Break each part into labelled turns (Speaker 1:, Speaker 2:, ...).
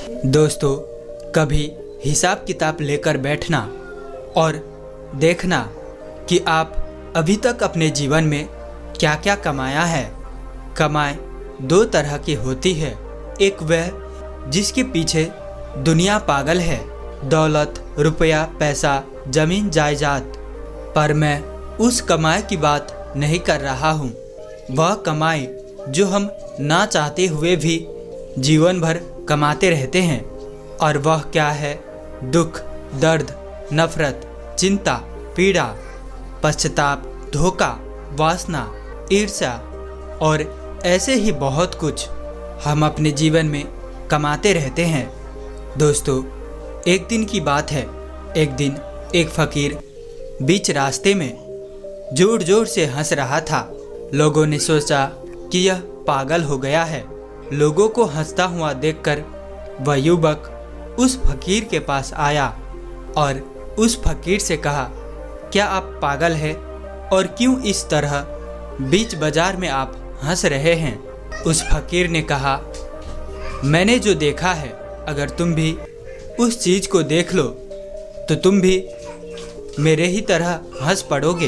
Speaker 1: दोस्तों, कभी हिसाब किताब लेकर बैठना और देखना कि आप अभी तक अपने जीवन में क्या क्या कमाया है। कमाई दो तरह की होती है। एक वह जिसके पीछे दुनिया पागल है, दौलत, रुपया, पैसा, जमीन जायदाद। पर मैं उस कमाई की बात नहीं कर रहा हूँ। वह कमाई जो हम ना चाहते हुए भी जीवन भर कमाते रहते हैं। और वह क्या है? दुख, दर्द, नफरत, चिंता, पीड़ा, पश्चाताप, धोखा, वासना, ईर्ष्या और ऐसे ही बहुत कुछ हम अपने जीवन में कमाते रहते हैं। दोस्तों, एक दिन की बात है। एक दिन एक फकीर बीच रास्ते में जोर जोर से हंस रहा था। लोगों ने सोचा कि यह पागल हो गया है। लोगों को हंसता हुआ देखकर वह युवक उस फकीर के पास आया और उस फकीर से कहा, क्या आप पागल हैं और क्यों इस तरह बीच बाजार में आप हंस रहे हैं? उस फकीर ने कहा, मैंने जो देखा है, अगर तुम भी उस चीज़ को देख लो तो तुम भी मेरे ही तरह हंस पड़ोगे।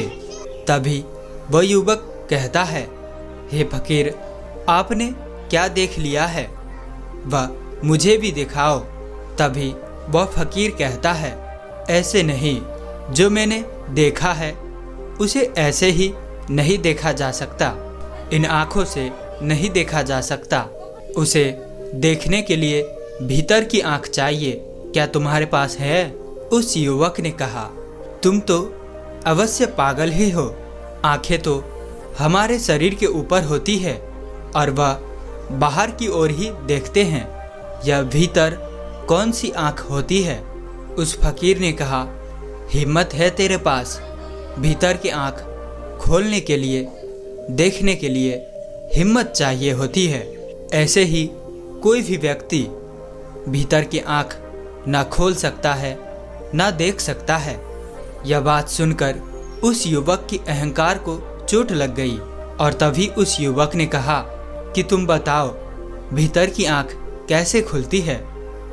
Speaker 1: तभी वह युवक कहता है, हे फकीर, आपने क्या देख लिया है? वह मुझे भी दिखाओ। तभी वह फकीर कहता है, ऐसे नहीं, जो मैंने देखा है उसे ऐसे ही नहीं देखा जा सकता। इन आँखों से नहीं देखा जा सकता। उसे देखने के लिए भीतर की आँख चाहिए। क्या तुम्हारे पास है? उस युवक ने कहा, तुम तो अवश्य पागल ही हो। आँखें तो हमारे शरीर के ऊपर होती है और वह बाहर की ओर ही देखते हैं। यह भीतर कौन सी आँख होती है? उस फकीर ने कहा, हिम्मत है तेरे पास? भीतर की आँख खोलने के लिए, देखने के लिए हिम्मत चाहिए होती है। ऐसे ही कोई भी व्यक्ति भीतर की आँख ना खोल सकता है, ना देख सकता है। यह बात सुनकर उस युवक की अहंकार को चोट लग गई और तभी उस युवक ने कहा कि तुम बताओ, भीतर की आँख कैसे खुलती है?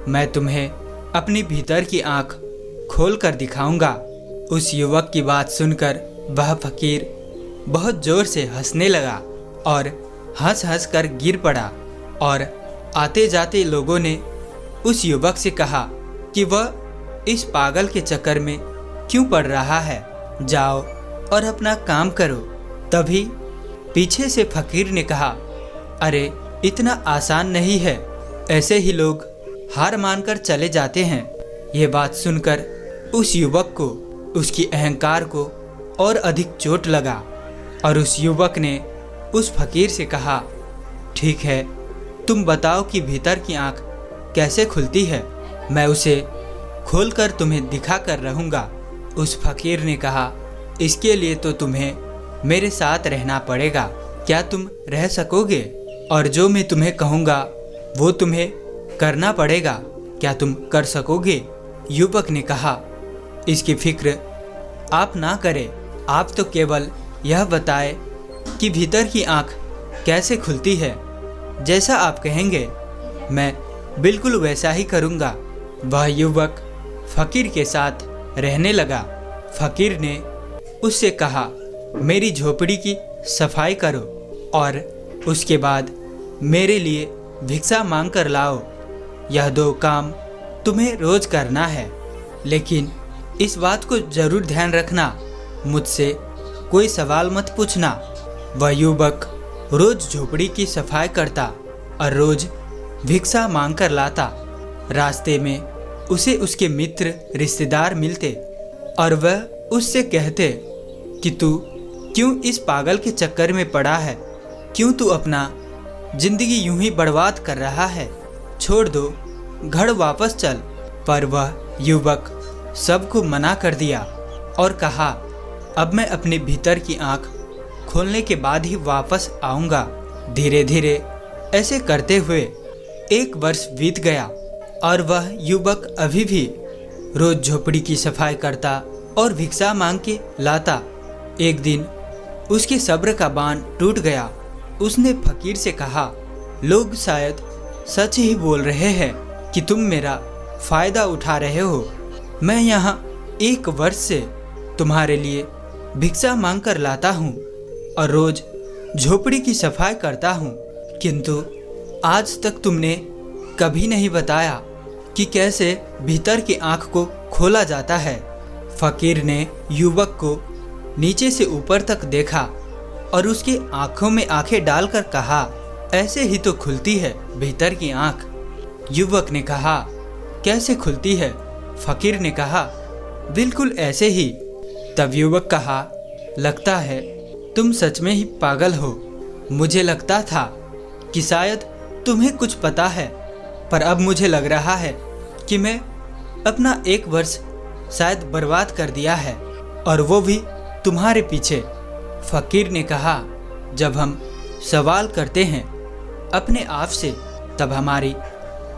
Speaker 1: मैं तुम्हें अपनी भीतर की आँख खोल कर दिखाऊंगा। उस युवक की बात सुनकर वह फकीर बहुत जोर से हंसने लगा और हंस हंस कर गिर पड़ा। और आते जाते लोगों ने उस युवक से कहा कि वह इस पागल के चक्कर में क्यों पड़ रहा है, जाओ और अपना काम करो। तभी पीछे से फकीर ने कहा, अरे इतना आसान नहीं है, ऐसे ही लोग हार मानकर चले जाते हैं। ये बात सुनकर उस युवक को, उसकी अहंकार को और अधिक चोट लगा और उस युवक ने उस फकीर से कहा, ठीक है, तुम बताओ कि भीतर की आँख कैसे खुलती है, मैं उसे खोलकर तुम्हें दिखा कर रहूँगा। उस फकीर ने कहा, इसके लिए तो तुम्हें मेरे साथ रहना पड़ेगा। क्या तुम रह सकोगे? और जो मैं तुम्हें कहूँगा वो तुम्हें करना पड़ेगा। क्या तुम कर सकोगे? युवक ने कहा, इसकी फिक्र आप ना करें। आप तो केवल यह बताएं कि भीतर की आँख कैसे खुलती है। जैसा आप कहेंगे मैं बिल्कुल वैसा ही करूँगा। वह युवक फकीर के साथ रहने लगा। फकीर ने उससे कहा, मेरी झोपड़ी की सफाई करो और उसके बाद मेरे लिए भिक्षा मांग कर लाओ। यह दो काम तुम्हें रोज करना है, लेकिन इस बात को जरूर ध्यान रखना, मुझसे कोई सवाल मत पूछना। वह युवक रोज झोपड़ी की सफाई करता और रोज भिक्षा मांग कर लाता। रास्ते में उसे उसके मित्र, रिश्तेदार मिलते और वह उससे कहते कि तू क्यों इस पागल के चक्कर में पड़ा है? क्यों तू अपना जिंदगी यूं ही बर्बाद कर रहा है? छोड़ दो, घर वापस चल। पर वह युवक सबको मना कर दिया और कहा, अब मैं अपने भीतर की आँख खोलने के बाद ही वापस आऊँगा। धीरे धीरे ऐसे करते हुए 1 वर्ष बीत गया और वह युवक अभी भी रोज झोपड़ी की सफाई करता और भिक्षा मांग के लाता। एक दिन उसके सब्र का बांध टूट गया। उसने फकीर से कहा, लोग शायद सच ही बोल रहे हैं, कि तुम मेरा फ़ायदा उठा रहे हो। मैं यहाँ 1 वर्ष से तुम्हारे लिए भिक्षा मांग कर लाता हूँ और रोज़ झोपड़ी की सफाई करता हूँ, किंतु आज तक तुमने कभी नहीं बताया कि कैसे भीतर की आँख को खोला जाता है। फकीर ने युवक को नीचे से ऊपर तक देखा और उसकी आंखों में आंखें डालकर कहा, ऐसे ही तो खुलती है भीतर की आंख। युवक ने कहा, कैसे खुलती है? फकीर ने कहा, बिल्कुल ऐसे ही। तब युवक कहा, लगता है तुम सच में ही पागल हो। मुझे लगता था कि शायद तुम्हें कुछ पता है, पर अब मुझे लग रहा है कि मैं अपना 1 वर्ष शायद बर्बाद कर दिया है, और वो भी तुम्हारे पीछे। फकीर ने कहा, जब हम सवाल करते हैं अपने आप से तब हमारी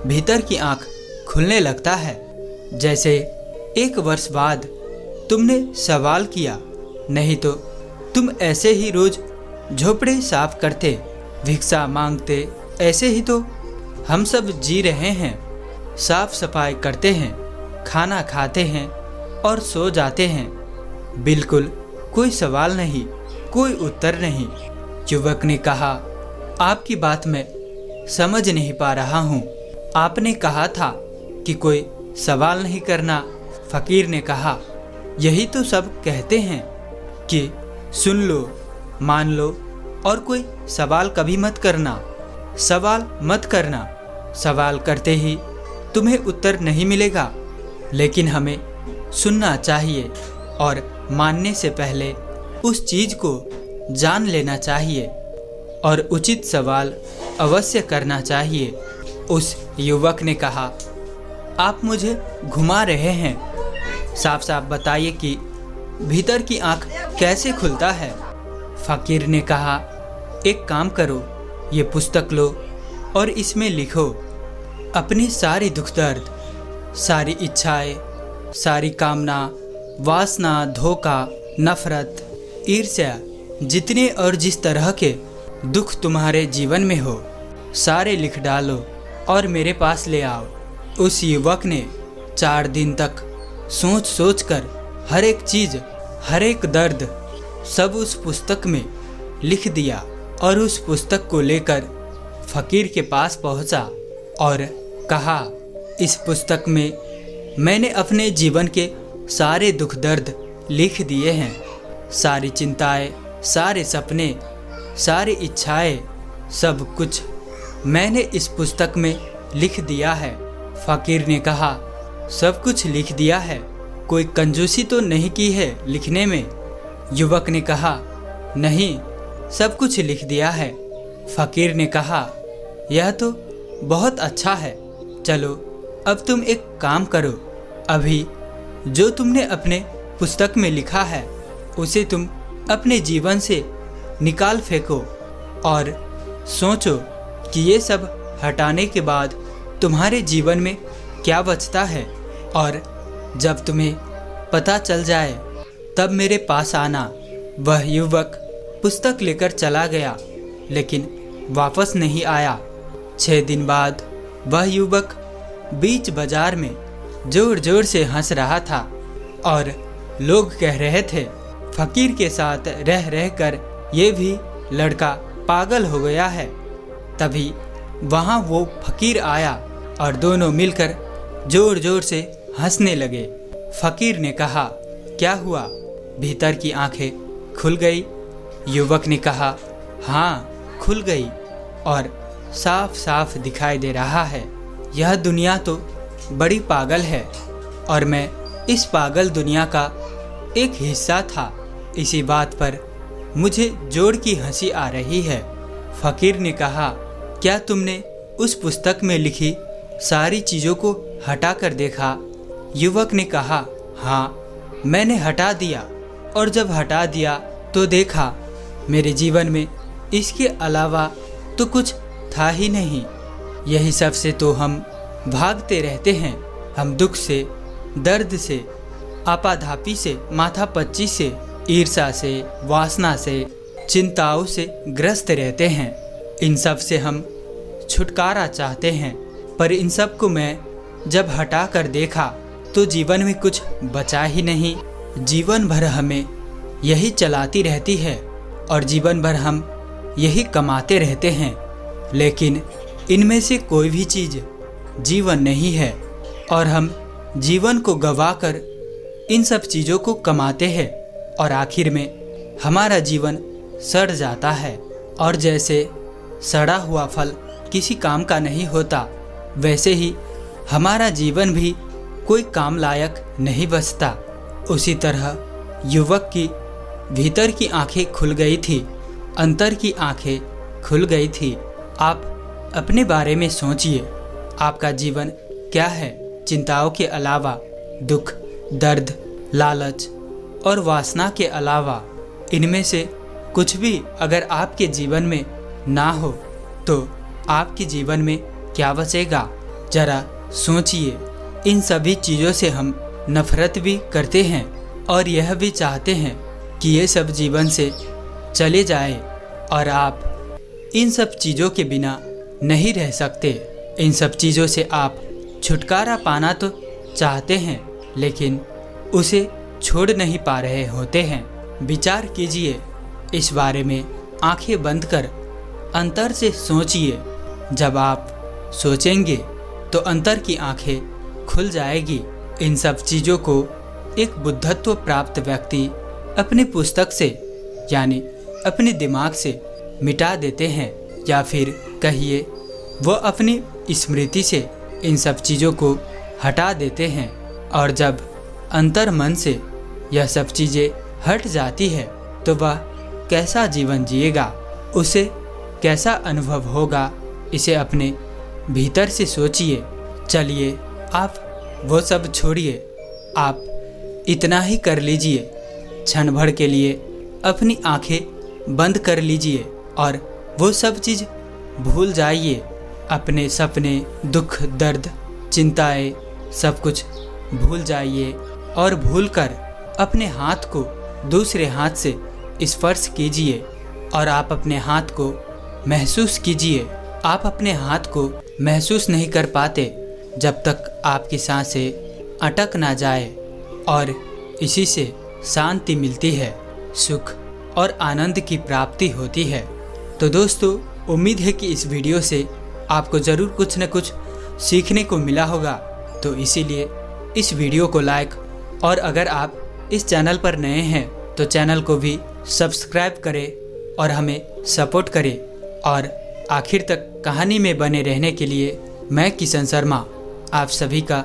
Speaker 1: भीतर की आंख खुलने लगता है। जैसे 1 वर्ष बाद तुमने सवाल किया, नहीं तो तुम ऐसे ही रोज झोपड़े साफ करते, भिक्षा मांगते। ऐसे ही तो हम सब जी रहे हैं, साफ सफाई करते हैं, खाना खाते हैं और सो जाते हैं। बिल्कुल कोई सवाल नहीं, कोई उत्तर नहीं। युवक ने कहा, आपकी बात मैं समझ नहीं पा रहा हूँ। आपने कहा था कि कोई सवाल नहीं करना। फकीर ने कहा, यही तो सब कहते हैं कि सुन लो, मान लो और कोई सवाल कभी मत करना। सवाल मत करना। सवाल करते ही तुम्हें उत्तर नहीं मिलेगा, लेकिन हमें सुनना चाहिए और मानने से पहले उस चीज़ को जान लेना चाहिए और उचित सवाल अवश्य करना चाहिए। उस युवक ने कहा, आप मुझे घुमा रहे हैं, साफ साफ बताइए कि भीतर की आंख कैसे खुलता है। फकीर ने कहा, एक काम करो, ये पुस्तक लो और इसमें लिखो अपनी सारी दुख दर्द, सारी इच्छाएं, सारी कामना, वासना, धोखा, नफरत, ईर्ष्या, जितने और जिस तरह के दुख तुम्हारे जीवन में हो, सारे लिख डालो और मेरे पास ले आओ। उस युवक ने 4 दिन तक सोच सोच कर हर एक चीज़, हर एक दर्द सब उस पुस्तक में लिख दिया और उस पुस्तक को लेकर फकीर के पास पहुंचा और कहा, इस पुस्तक में मैंने अपने जीवन के सारे दुख दर्द लिख दिए हैं, सारी चिंताएं, सारे सपने, सारी इच्छाएं, सब कुछ मैंने इस पुस्तक में लिख दिया है। फकीर ने कहा, सब कुछ लिख दिया है, कोई कंजूसी तो नहीं की है लिखने में? युवक ने कहा, नहीं, सब कुछ लिख दिया है। फकीर ने कहा, यह तो बहुत अच्छा है। चलो अब तुम एक काम करो, अभी जो तुमने अपने पुस्तक में लिखा है उसे तुम अपने जीवन से निकाल फेंको और सोचो कि ये सब हटाने के बाद तुम्हारे जीवन में क्या बचता है, और जब तुम्हें पता चल जाए तब मेरे पास आना। वह युवक पुस्तक लेकर चला गया, लेकिन वापस नहीं आया। 6 दिन बाद वह युवक बीच बाजार में जोर जोर से हंस रहा था और लोग कह रहे थे, फकीर के साथ रह रहकर ये भी लड़का पागल हो गया है। तभी वहाँ वो फकीर आया और दोनों मिलकर जोर जोर से हंसने लगे। फकीर ने कहा, क्या हुआ, भीतर की आंखें खुल गई? युवक ने कहा, हाँ, खुल गई और साफ साफ दिखाई दे रहा है। यह दुनिया तो बड़ी पागल है और मैं इस पागल दुनिया का एक हिस्सा था। इसी बात पर मुझे जोर की हंसी आ रही है। फकीर ने कहा, क्या तुमने उस पुस्तक में लिखी सारी चीज़ों को हटा कर देखा? युवक ने कहा, हाँ, मैंने हटा दिया, और जब हटा दिया तो देखा मेरे जीवन में इसके अलावा तो कुछ था ही नहीं। यही सब से तो हम भागते रहते हैं। हम दुख से, दर्द से, आपाधापी से, माथापच्ची से, ईर्ष्या से, वासना से, चिंताओं से ग्रस्त रहते हैं। इन सब से हम छुटकारा चाहते हैं, पर इन सब को मैं जब हटा कर देखा तो जीवन में कुछ बचा ही नहीं। जीवन भर हमें यही चलाती रहती है और जीवन भर हम यही कमाते रहते हैं, लेकिन इनमें से कोई भी चीज़ जीवन नहीं है और हम जीवन को गंवाकर इन सब चीज़ों को कमाते हैं और आखिर में हमारा जीवन सड़ जाता है। और जैसे सड़ा हुआ फल किसी काम का नहीं होता, वैसे ही हमारा जीवन भी कोई काम लायक नहीं बचता। उसी तरह युवक की भीतर की आंखें खुल गई थी, अंतर की आंखें खुल गई थी। आप अपने बारे में सोचिए, आपका जीवन क्या है? चिंताओं के अलावा, दुख, दर्द, लालच और वासना के अलावा इनमें से कुछ भी अगर आपके जीवन में ना हो तो आपके जीवन में क्या बचेगा? जरा सोचिए। इन सभी चीज़ों से हम नफरत भी करते हैं और यह भी चाहते हैं कि ये सब जीवन से चले जाए और आप इन सब चीज़ों के बिना नहीं रह सकते। इन सब चीज़ों से आप छुटकारा पाना तो चाहते हैं, लेकिन उसे छोड़ नहीं पा रहे होते हैं। विचार कीजिए इस बारे में, आंखें बंद कर अंतर से सोचिए। जब आप सोचेंगे तो अंतर की आंखें खुल जाएगी। इन सब चीज़ों को एक बुद्धत्व प्राप्त व्यक्ति अपनी पुस्तक से यानी अपने दिमाग से मिटा देते हैं, या फिर कहिए वो अपनी स्मृति से इन सब चीज़ों को हटा देते हैं। और जब अंतर मन से यह सब चीज़ें हट जाती है तो वह कैसा जीवन जिएगा, उसे कैसा अनुभव होगा, इसे अपने भीतर से सोचिए। चलिए आप वो सब छोड़िए, आप इतना ही कर लीजिए। क्षण भर के लिए अपनी आंखें बंद कर लीजिए और वो सब चीज़ भूल जाइए। अपने सपने, दुख, दर्द, चिंताएं सब कुछ भूल जाइए और भूलकर अपने हाथ को दूसरे हाथ से स्पर्श कीजिए और आप अपने हाथ को महसूस कीजिए। आप अपने हाथ को महसूस नहीं कर पाते जब तक आपकी सांसें अटक ना जाए, और इसी से शांति मिलती है, सुख और आनंद की प्राप्ति होती है। तो दोस्तों, उम्मीद है कि इस वीडियो से आपको ज़रूर कुछ न कुछ सीखने को मिला होगा। तो इसीलिए इस वीडियो को लाइक, और अगर आप इस चैनल पर नए हैं तो चैनल को भी सब्सक्राइब करें और हमें सपोर्ट करें। और आखिर तक कहानी में बने रहने के लिए मैं किशन शर्मा आप सभी का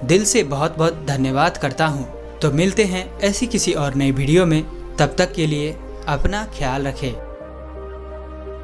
Speaker 1: दिल से बहुत बहुत धन्यवाद करता हूँ। तो मिलते हैं ऐसी किसी और नई वीडियो में, तब तक के लिए अपना ख्याल रखें।